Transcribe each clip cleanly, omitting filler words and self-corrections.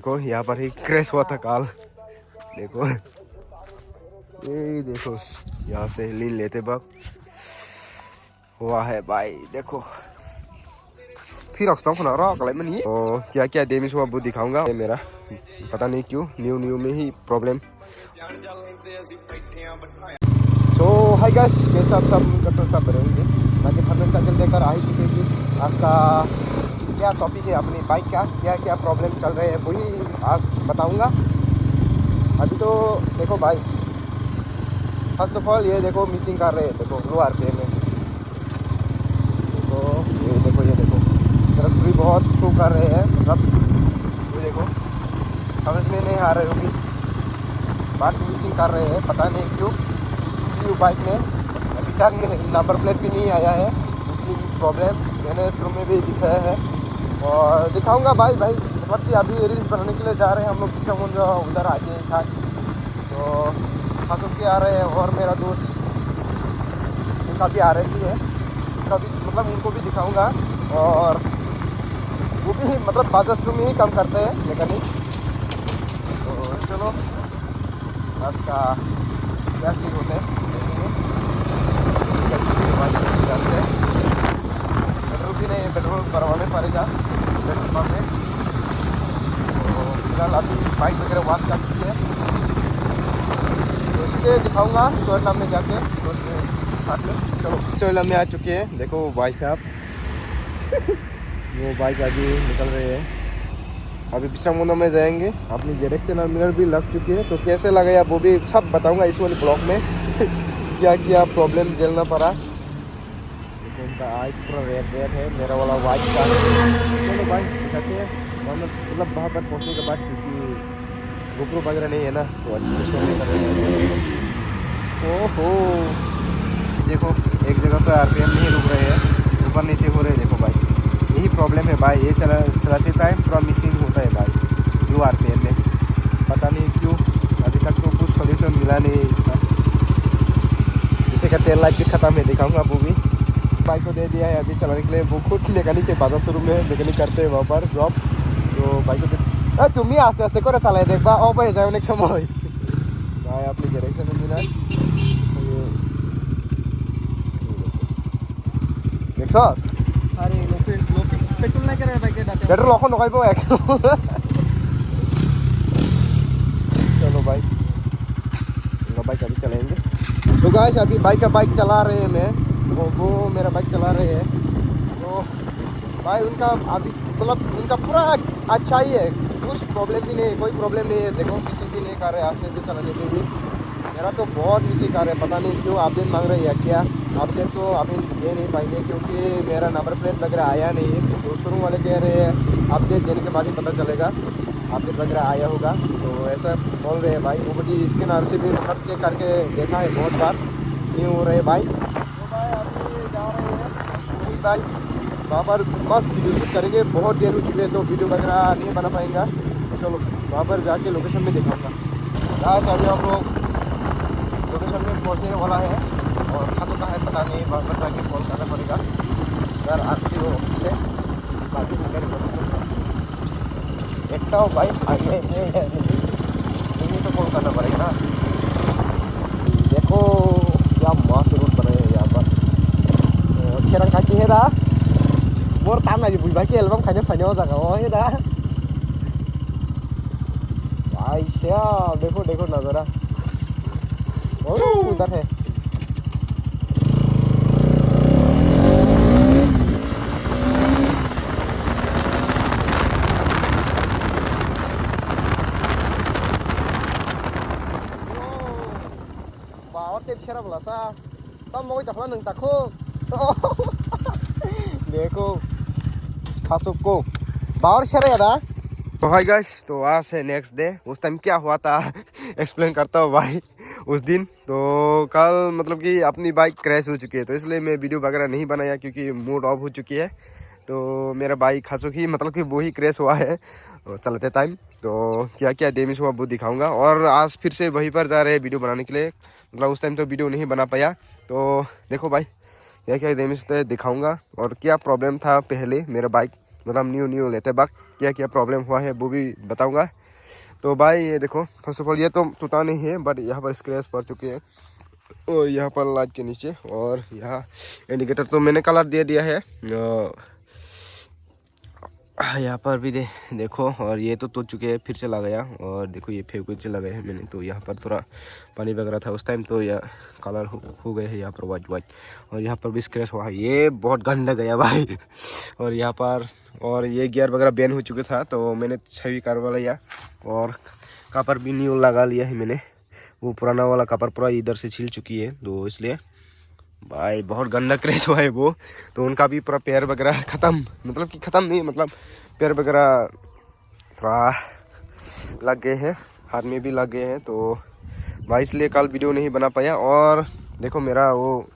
देखो यहाँ पर ही क्रैश हुआ था काल। देखो ये देखो यहाँ से लीन लेते वक्त हुआ है भाई। देखो फिर रखता हूँ तो क्या क्या डैमेज हुआ वो दिखाऊंगा। मेरा पता नहीं क्यों न्यू में ही प्रॉब्लम। तो हाय गाइस, कैसे आप सब तो सब रहेंगे। बाकी थंबनेल टाइटल देखकर आ ही चुके कि आज का क्या टॉपिक है, अपनी बाइक का क्या क्या प्रॉब्लम चल रहे हैं वही आज बताऊंगा। अभी तो देखो भाई, फर्स्ट ऑफ ऑल ये देखो मिसिंग कर रहे हैं। देखो लो आरपीएम में तो ये देखो तरफ भी बहुत शो कर रहे हैं। मतलब ये देखो समझ में नहीं आ रहे होगी, बात मिसिंग कर रहे हैं पता नहीं क्यों। न्यू बाइक में अभी तक नंबर प्लेट भी नहीं आया है। मिसिंग प्रॉब्लम मैंने शुरू में भी दिखाया है और दिखाऊंगा भाई। मतलब कि अभी रील्स बनाने के लिए जा रहे हैं हम लोग समुद्र उधर आगे साथ। तो खासों के आ रहे हैं और मेरा दोस्त उनका भी आ रही है, उनका भी मतलब उनको भी दिखाऊंगा। और वो भी मतलब बाजार शुरू में ही काम करते हैं मैकेनिक। तो चलो आज का क्या सीन होते हैं देखेंगे। घर से पेट्रोल भी नहीं है, पेट्रोल भरवाने पड़ेगा पेट्रोल पंप में। तो फिलहाल अभी बाइक वगैरह वॉश कर चुकी है तो सीधे दिखाऊंगा चोरला में जाके दोस्त के साथ में। चलो चोरला में आ चुके हैं। देखो भाई साहब वो बाइक आगे निकल रहे हैं। अभी विश्राम में जाएंगे। अपनी डायरेक्शनल मिरर भी लग चुकी है तो कैसे लगा या वो भी सब बताऊंगा इस वाले ब्लॉग में क्या क्या प्रॉब्लम झेलना पड़ा। देखो उनका आइस पूरा रेड है, मेरा वाला वाइट का। चलो भाई दिखाते हैं मतलब वहाँ पर पहुँचने के बाद, क्योंकि गोप्रो वगैरह नहीं है ना तो अच्छे से ओहो देखो एक जगह पर आरपीएम नहीं रुक रहे हैं, ऊपर नीचे हो रहे हैं। देखो भाई यही प्रॉब्लम है भाई, ये चलाते टाइम पूरा मिसिंग होता है भाई लो आरपीएम में। पता नहीं क्यों अभी तक तो कुछ सोल्यूशन मिला नहीं है इसका। इसे का तेल लाइट भी ख़त्म है, दिखाऊंगा वो भी। बाइक को दे दिया है अभी चलाने के लिए। वो खुद मैकेनिक के बाजार शुरू में मैकेनिक करते हैं वहाँ पर जॉब। तो बाइक को तुम्हें आस्ते आस्ते करे चलाए देखा ओ भाई जाओ नेक्स्ट समय भाई अपनी डायरेक्शन में मिला देखो। अरे पेट्रोल नहीं करे बाइक डाटे पेट्रोल এখন নকাইব 100। चलो भाई बाइक अभी चलेंगे। तो गाइस अभी बाइक चला रहे हैं मैं, वो मेरा बाइक चला रहे हैं। तो भाई उनका अभी मतलब उनका पूरा अच्छा ही है, कुछ प्रॉब्लम भी नहीं, कोई प्रॉब्लम नहीं है। देखो मिसिंग भी नहीं कर रहे आस्ते से चलाने के भी। मेरा तो बहुत मिसिंग कर रहे हैं, पता नहीं क्यों अपडेट मांग रही है क्या। अपडेट तो अभी दे नहीं पाएंगे क्योंकि मेरा नंबर प्लेट वगैरह आया नहीं है। तो शुरू वाले कह रहे हैं अपडेट देने के बाद ही पता चलेगा अपडेट वगैरह आया होगा। तो ऐसा बोल रहे हैं भाई। वो मुझे इसके नार से भी मतलब चेक करके देखा है बहुत बार, नहीं हो रहे भाई। तो भाई अभी जा रहे हैं वही भाई वहाँ पर बस वीडियो शूट करेंगे। बहुत देर हो चुकी है तो वीडियो वगैरह नहीं बना पाएंगा। तो चलो वहाँ पर जाके लोकेशन में दिखाऊंगा। बस अभी हम लोग लोकेशन में पहुँचने वाला है और खत्म का है पता नहीं, वहाँ पर जाके कॉल करना पड़ेगा। घर आती हो ऑफिस से बाकी निकल देखता हूँ भाई आगे नहीं तो कॉल करना पड़ेगा ना। देखो क्या मस्त रोड बना है यहाँ पर। छेरंग का चेहरा मोर तान लगी बुझा कि एल्बम खाने फाइनल जगह हो है ना भाई साहब। देखो देखो नज़ारा उधर है। और तेज शेरा बोला सा तब मोई तखला नंग तखो देखो खासुक को बावर शेरा यार। तो हाय गाइस, तो आज है नेक्स्ट डे। उस टाइम क्या हुआ था एक्सप्लेन करता हूँ भाई। उस दिन तो कल मतलब कि अपनी बाइक क्रैश हो चुकी है तो इसलिए मैं वीडियो वगैरह नहीं बनाया क्योंकि मूड ऑफ हो चुकी है। तो मेरा बाइक खासों की मतलब कि वो ही क्रैश हुआ है चलते टाइम। तो क्या क्या डैमेज हुआ वो दिखाऊंगा। और आज फिर से वहीं पर जा रहे हैं वीडियो बनाने के लिए। मतलब उस टाइम तो वीडियो नहीं बना पाया। तो देखो भाई क्या क्या डैमेज थे दिखाऊंगा और क्या प्रॉब्लम था पहले मेरा बाइक मतलब न्यू लेते वक्त। क्या क्या प्रॉब्लम हुआ है वो भी बताऊंगा। तो भाई ये देखो, फर्स्ट ऑफ ऑल ये तो टूटा नहीं है, बट यहाँ पर स्क्रैच पड़ चुके हैं और यहाँ पर लाइट के नीचे, और यहाँ इंडिकेटर तो मैंने कलर दे दिया है। यहाँ पर भी देखो, और ये तो टूट चुके हैं, फिर से लगा गया, और देखो ये फेविक्विक से लगाए हैं मैंने, तो यहाँ पर थोड़ा पानी वगैरह था उस टाइम, तो यह कलर हो गए हैं यहाँ पर वाइट वाइट, और यहाँ पर भी स्क्रैच हुआ है, ये बहुत गंदा गया भाई। और यहाँ पर, और ये गियर वगैरह बैन हो चुका था, तो मैंने छवि करवा लिया, और कपर भी न्यू लगा लिया है मैंने, वो पुराना वाला कपर पूरा इधर से छिल चुकी है, तो इसलिए भाई बहुत गंदा क्रैश हुआ है वो। तो उनका भी पूरा पैर वगैरह ख़त्म, मतलब कि ख़त्म नहीं, मतलब पैर वगैरह थोड़ा लग गए हैं, हाथ में भी लग गए हैं, तो भाई इसलिए कल वीडियो नहीं बना पाया। और देखो मेरा वो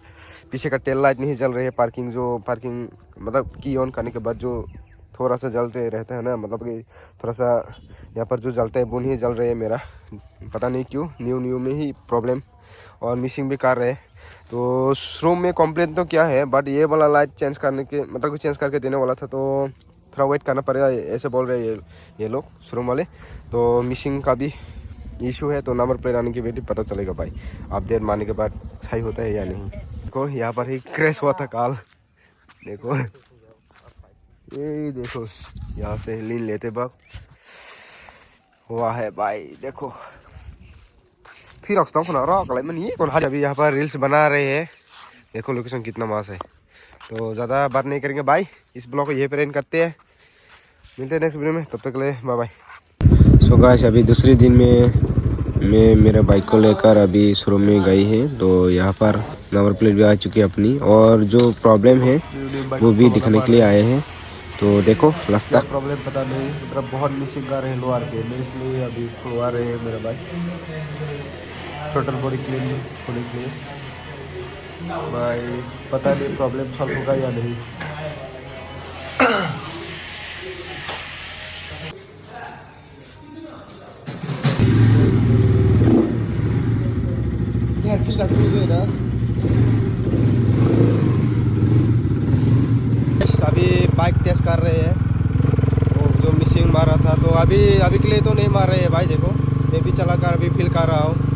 पीछे का टेल लाइट नहीं जल रही है, पार्किंग मतलब की ऑन करने के बाद जो थोड़ा सा जलते रहता है ना, मतलब कि थोड़ा सा यहाँ पर जो जलता है वो नहीं जल रहे है मेरा, पता नहीं क्यों, न्यू में ही प्रॉब्लम, और मिसिंग भी कर रहे हैं। तो शोरूम में कंप्लेंट तो क्या है, बट ये वाला लाइट चेंज करने के मतलब कि चेंज करके देने वाला था, तो थोड़ा वेट करना पड़ेगा, ऐसे बोल रहे हैं ये लोग शोरूम वाले। तो मिसिंग का भी इशू है, तो नंबर प्लेट आने के बाद पता चलेगा भाई, आप देर मारने के बाद सही होता है या नहीं। देखो यहाँ पर ही क्रैश हुआ था काल, देखो ये देखो यहाँ से लीन लेते वक्त हुआ है भाई, देखो फिर अभी यहाँ पर रील्स बना रहे हैं, देखो लोकेशन कितना मस्त है। तो ज़्यादा बात नहीं करेंगे भाई, इस ब्लॉग को यहीं पर एंड करते हैं, मिलते हैं नेक्स्ट वीडियो में, तब तक के लिए बाय बाय। सो गाइस अभी दूसरे दिन में मैं मेरे बाइक को लेकर अभी शोरूम में गई है, तो यहाँ पर नंबर प्लेट भी आ चुकी है अपनी, और जो प्रॉब्लम है वो भी दिखाने के लिए आए हैं। तो देखो लास्ट तक प्रॉब्लम पता नहीं, मतलब बहुत मिसिंग आ रहे हैं लोअर के में, इसलिए अभी खुलवा रहे हैं मेरा बाइक, टोटल बॉडी क्लीन होने के लिए। भाई पता नहीं प्रॉब्लम सॉल्व होगा या नहीं। अभी बाइक टेस्ट कर रहे हैं, वो जो मिसिंग मारा था, तो अभी के लिए तो नहीं मार रहे हैं भाई, देखो मैं भी चला कर अभी फील कर रहा हूँ।